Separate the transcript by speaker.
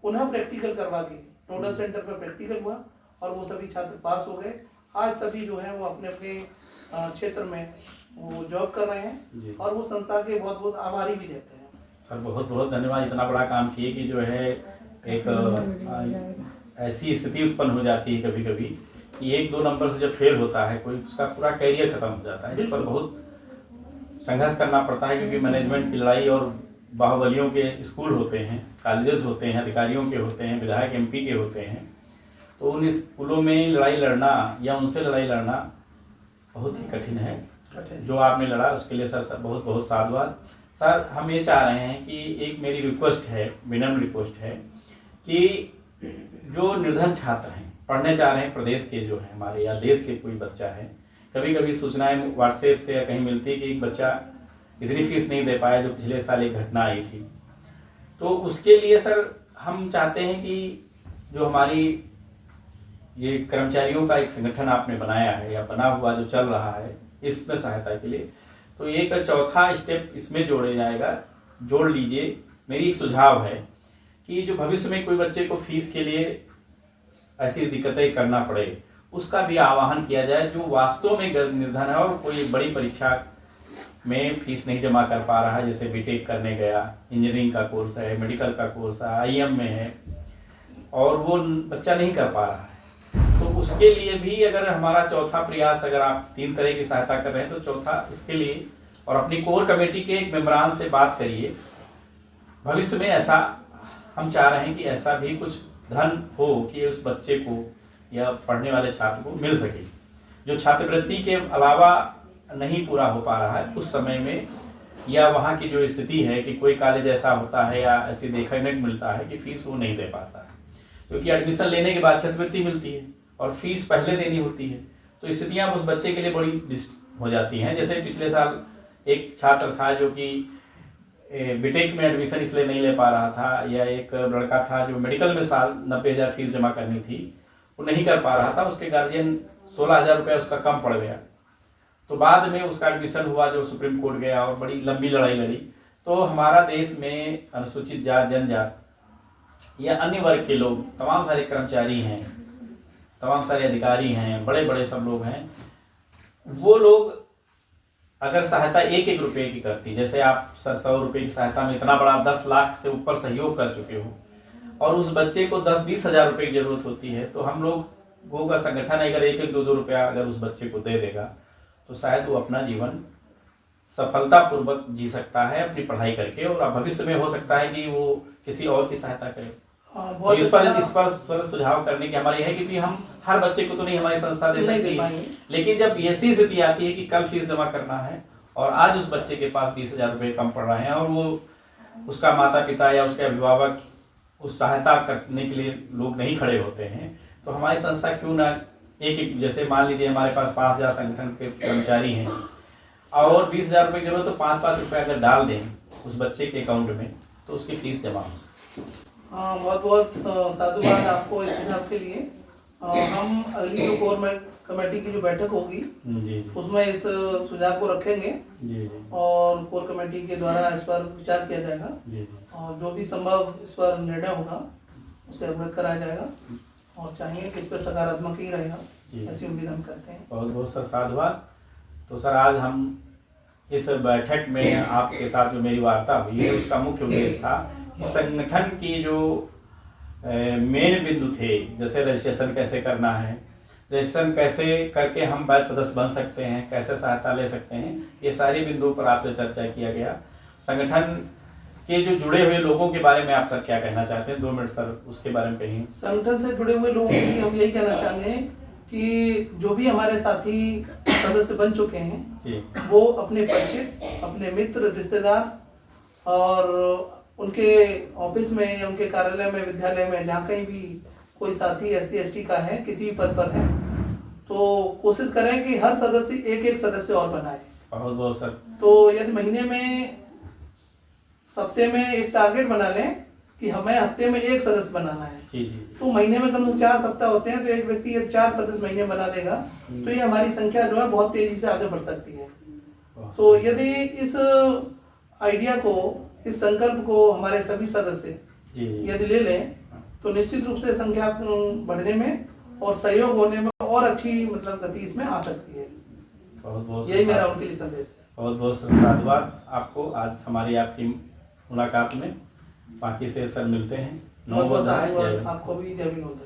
Speaker 1: पुनः प्रैक्टिकल करवा के नोडल सेंटर पर प्रैक्टिकल हुआ और वो सभी छात्र पास हो गए। आज सभी जो है वो अपने अपने क्षेत्र में वो जॉब कर रहे हैं और वो संस्था के बहुत बहुत आभारी भी रहते हैं।
Speaker 2: सर बहुत बहुत धन्यवाद, इतना बड़ा काम किए कि जो है एक ऐसी स्थिति उत्पन्न हो जाती है कभी कभी कि 1-2 नंबर से जब फेल होता है कोई, उसका पूरा कैरियर खत्म हो जाता है। इस पर बहुत संघर्ष करना पड़ता है क्योंकि मैनेजमेंट की लड़ाई और बाहुबलियों के स्कूल होते हैं, कॉलेजेस होते हैं, अधिकारियों के होते हैं, विधायक MP के होते हैं, तो उन स्कूलों में लड़ाई लड़ना या उनसे लड़ाई लड़ना बहुत ही कठिन है। जो आपने लड़ा उसके लिए सर बहुत बहुत साधुवाद। सर हम ये चाह रहे हैं कि एक मेरी रिक्वेस्ट है, विनम्र रिक्वेस्ट है कि जो निर्धन छात्र हैं, पढ़ने चाह रहे हैं प्रदेश के जो है हमारे या देश के कोई बच्चा है, कभी कभी सूचनाएं व्हाट्सएप से या कहीं मिलती है कि एक बच्चा इतनी फीस नहीं दे पाया जो पिछले साल एक घटना आई थी, तो उसके लिए सर हम चाहते हैं कि जो हमारी ये कर्मचारियों का एक संगठन आपने बनाया है या बना हुआ जो चल रहा है इसमें सहायता के लिए, तो एक चौथा स्टेप इसमें जोड़ लीजिए। मेरी एक सुझाव है कि जो भविष्य में कोई बच्चे को फीस के लिए ऐसी दिक्कतें करना पड़े उसका भी आह्वान किया जाए, जो वास्तव में निर्धन है और कोई बड़ी परीक्षा में फीस नहीं जमा कर पा रहा है, जैसे बीटेक करने गया, इंजीनियरिंग का कोर्स है, मेडिकल का कोर्स है, IM में है और वो बच्चा नहीं कर पा रहा है, तो उसके लिए भी अगर हमारा चौथा प्रयास, अगर आप 3 तरह की सहायता कर रहे हैं तो चौथा इसके लिए, और अपनी कोर कमेटी के एक मेंबरान से बात करिए। भविष्य में ऐसा हम चाह रहे हैं कि ऐसा भी कुछ धन हो कि उस बच्चे को या पढ़ने वाले छात्र को मिल सके, जो छात्रवृत्ति के अलावा नहीं पूरा हो पा रहा है उस समय में, या वहाँ की जो स्थिति है कि कोई कॉलेज ऐसा होता है या ऐसे देखने को मिलता है कि फीस वो नहीं दे पाता है, क्योंकि एडमिशन लेने के बाद छात्रवृत्ति मिलती है और फीस पहले देनी होती है, तो स्थितियाँ उस बच्चे के लिए बड़ी हो जाती हैं। जैसे पिछले साल एक छात्र था जो कि बीटेक में एडमिशन इसलिए नहीं ले पा रहा था, या एक लड़का था जो मेडिकल में साल 90,000 फीस जमा करनी थी, वो नहीं कर पा रहा था, उसके गार्जियन 16,000 रुपये उसका कम पड़ गया, तो बाद में उसका एडमिशन हुआ जो सुप्रीम कोर्ट गया और बड़ी लंबी लड़ाई लड़ी। तो हमारा देश में अनुसूचित जात, जनजात या अन्य वर्ग के लोग, तमाम सारे कर्मचारी हैं, तमाम सारे अधिकारी हैं, बड़े बड़े सब लोग हैं, वो लोग अगर सहायता 1-1 रुपये की करती, जैसे आप सर 100 रुपये की सहायता में इतना बड़ा 10 लाख से ऊपर सहयोग कर चुके हो और उस बच्चे को 10-20 हज़ार रुपये की जरूरत होती है, तो हम लोगों का संगठन अगर 1-2 रुपया अगर उस बच्चे को दे देगा तो शायद वो अपना जीवन सफलतापूर्वक जी सकता है अपनी पढ़ाई करके, और भविष्य में हो सकता है कि वो किसी और की सहायता करे। तो इस पर सुझाव करने की हमारी है, क्योंकि हम हर बच्चे को तो नहीं हमारी संस्था दे सकती, लेकिन जब ऐसी स्थिति आती है कि कल फीस जमा करना है और आज उस बच्चे के पास 20,000 रुपये कम पड़ रहे हैं और वो उसका माता पिता या उसके अभिभावक उस सहायता करने के लिए लोग नहीं खड़े होते हैं, तो हमारी संस्था क्यों ना एक जैसे मान लीजिए हमारे पास 5,000 संगठन के कर्मचारी हैं और 20,000 रुपये की जरूरत, तो 5-5 रुपये अगर डाल दें उस बच्चे के अकाउंट में तो उसकी फीस जमा हो सकती है।
Speaker 1: हाँ, बहुत बहुत साधुवाद आपको इस सुझाव के लिए। हम अगली जो कोर कमेटी की जो बैठक होगी
Speaker 2: जी,
Speaker 1: उसमें इस सुझाव को रखेंगे
Speaker 2: जी,
Speaker 1: और कोर कमेटी के द्वारा इस पर विचार किया जाएगा
Speaker 2: जी,
Speaker 1: और जो भी संभव इस पर निर्णय होगा उसे अवगत कराया जाएगा और चाहेंगे कि इस पर सकारात्मक ही रहेगा, ऐसी उम्मीद हम करते हैं।
Speaker 2: बहुत बहुत सर साधुवाद। तो सर आज हम इस बैठक में आपके साथ जो मेरी वार्ता हुई है उसका मुख्य उद्देश्य था कि संगठन की जो मेन बिंदु थे, जैसे रजिस्ट्रेशन कैसे करना है, रजिस्ट्रेशन कैसे करके हम बैच सदस्य बन सकते हैं, कैसे सहायता ले सकते हैं, ये सारी बिंदुओं पर आपसे चर्चा किया गया। संगठन के जो जुड़े हुए लोगों के बारे में आप सर क्या कहना चाहते हैं? 2 मिनट सर उसके बारे में कहिए।
Speaker 1: संगठन से जुड़े हुए लोगों के लिए हम यही कहना चाहेंगे कि जो भी हमारे साथी सदस्य बन चुके हैं वो अपने परिचित, अपने मित्र, रिश्तेदार और उनके ऑफिस में या उनके कार्यालय में, विद्यालय में, जहाँ कहीं भी कोई साथी SC ST का है, किसी भी पद पर है, तो कोशिश करें कि हर सदस्य एक सदस्य और बनाए।
Speaker 2: बहुत बहुत सर।
Speaker 1: तो यदि महीने में, सप्ते में एक टारगेट बना लें कि हमें हफ्ते में 1 सदस्य बनाना है, तो महीने में कम से कम 4 सप्ताह होते हैं, तो एक व्यक्ति यदि 4 सदस्य महीने बना देगा तो ये हमारी संख्या जो है बहुत तेजी से आगे बढ़ सकती है। तो यदि इस आइडिया को, इस संकल्प को हमारे सभी सदस्य यदि ले लें तो निश्चित रूप से संख्या बढ़ने में और सहयोग होने में और अच्छी मतलब गति इसमें आ सकती है।
Speaker 2: बहुत बहुत
Speaker 1: यही मेरा उनके लिए संदेश है।
Speaker 2: बहुत बहुत साधुवाद आपको आज हमारी आपकी मुलाकात में। बाकी से सर मिलते हैं।
Speaker 1: बहुत बहुत
Speaker 2: जय
Speaker 1: साधुवाद
Speaker 2: विनोद।
Speaker 1: आपको भी, जय विनोद।